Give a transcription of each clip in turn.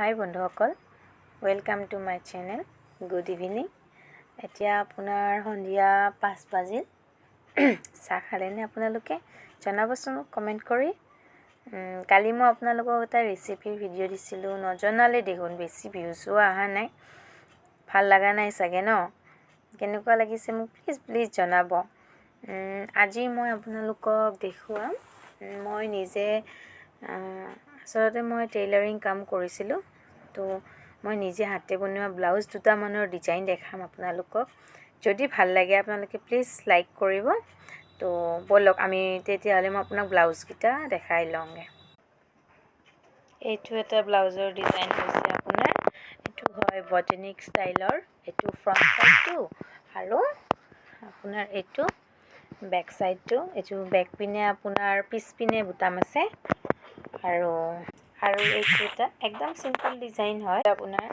হাই বন্ধুসকল, welcome to my channel. Good evening. এতিয়া আপোনাৰ সন্ধিয়া 5 বাজিল। চাহ খালেনে আপোনালোকে? জনাবচোন কমেণ্ট কৰি। কালি মই আপোনালোকক এটা ৰেচিপিৰ ভিডিঅ' দিছিলোঁ, নজনালে দেখোন বেছি ভিউজো অহা নাই। ভাল লগা নাই চাগে ন? কেনেকুৱা লাগিছে মোক প্লিজ জনাব। আজি মই আপোনালোকক দেখুৱাম, মই নিজে আচলতে মই টেইলাৰিং কাম কৰিছিলোঁ, তো মই নিজে হাতে বনোৱা ব্লাউজ দুটামানৰ ডিজাইন দেখাম আপোনালোকক। যদি ভাল লাগে আপোনালোকে প্লিজ লাইক কৰিব। তো ব'লক আমি তেতিয়াহ'লে মই আপোনাক ব্লাউজকেইটা দেখাই লওঁগৈ। এইটো এটা ব্লাউজৰ ডিজাইন হৈছে আপোনাৰ, এইটো হয় বটেনিক ষ্টাইলৰ। এইটো ফ্ৰণ্ট চাইডটো আৰু আপোনাৰ এইটো বেক চাইডটো। এইটো বেক পিনে আপোনাৰ পিছপিনে বুটাম আছে আৰু এইটো এটা একদম চিম্পল ডিজাইন হয়। আপোনাৰ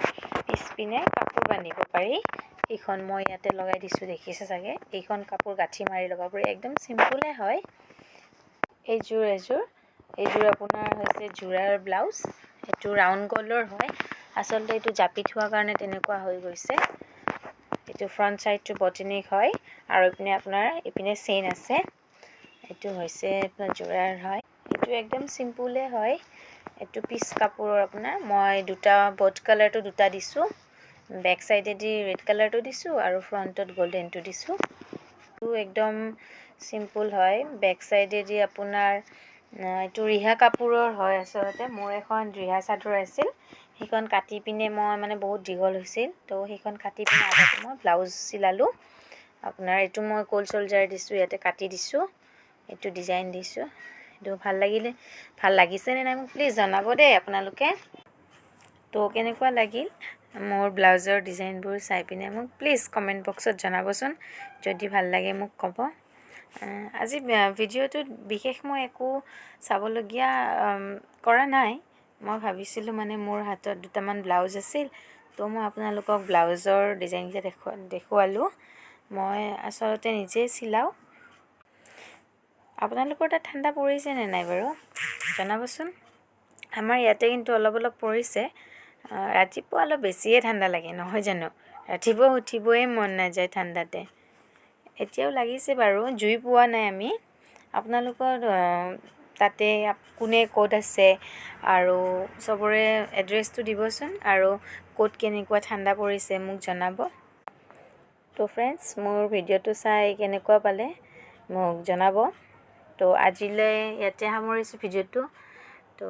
পিছপিনে কাপোৰ বান্ধিব পাৰি। এইখন মই ইয়াতে লগাই দিছোঁ, দেখিছে চাগে। এইখন কাপোৰ গাঁঠি মাৰি লগাব পাৰি, একদম চিম্পলে হয়। এইযোৰ আপোনাৰ হৈছে যোৰাৰ ব্লাউজ। এইটো ৰাউণ্ড গলৰ হয়, আচলতে এইটো জাপি থোৱাৰ কাৰণে তেনেকুৱা হৈ গৈছে। এইটো ফ্ৰণ্ট চাইডটো বটেনিক হয় আৰু এইপিনে চেইন আছে। এইটো হৈছে আপোনাৰ যোৰাৰ হয়। এইটো একদম চিম্পুলে হয়। এইটো পিচ কাপোৰৰ আপোনাৰ মই বট কালাৰটো দুটা দিছোঁ। বেক চাইডেদি ৰেড কালাৰটো দিছোঁ আৰু ফ্ৰণ্টত গল্ডেনটো দিছোঁ। এইটো একদম চিম্পুল হয়। বেক চাইডেদি আপোনাৰ এইটো ৰিহা কাপোৰৰ হয়। আচলতে মোৰ এখন ৰিহা চাদৰ আছিল, সেইখন কাটি পিনে মই বহুত দীঘল হৈছিল, তো সেইখন কাটি পিনে আগতে মই ব্লাউজ চিলালোঁ। আপোনাৰ এইটো মই কোল চলজাৰ দিছোঁ, ইয়াতে কাটি দিছোঁ, এইটো ডিজাইন দিছোঁ। এইটো ভাল লাগিছেনে নাই মোক প্লিজ জনাব দেই আপোনালোকে। তো কেনেকুৱা লাগিল মোৰ ব্লাউজৰ ডিজাইনবোৰ চাই পিনে মোক প্লিজ কমেণ্ট বক্সত জনাবচোন। যদি ভাল লাগে মোক ক'ব। আজি ভিডিঅ'টোত বিশেষ মই একো চাবলগীয়া কৰা নাই। মই ভাবিছিলোঁ মোৰ হাতত দুটামান ব্লাউজ আছিল, তো মই আপোনালোকক ব্লাউজৰ ডিজাইনকেইটা দেখুৱালোঁ। মই আচলতে নিজেই চিলাওঁ। আপোনালোকৰ তাত ঠাণ্ডা পৰিছে নে নাই বাৰু জনাবচোন। আমাৰ ইয়াতে কিন্তু অলপ পৰিছে। ৰাতিপুৱা অলপ বেছিয়ে ঠাণ্ডা লাগে নহয় জানো? ৰাতিপুৱা উঠিবই মন নাযায় ঠাণ্ডাতে। এতিয়াও লাগিছে বাৰু, জুই পোৱা নাই আমি। আপোনালোকৰ তাতে কোনে ক'ত আছে আৰু চবৰে এড্ৰেছটো দিবচোন, আৰু ক'ত কেনেকুৱা ঠাণ্ডা পৰিছে মোক জনাব। তো ফ্ৰেণ্ডছ, মোৰ ভিডিঅ'টো চাই কেনেকুৱা পালে মোক জনাব। তো আজিলৈ ইয়াতে সামৰিছোঁ ভিডিঅ'টো। তো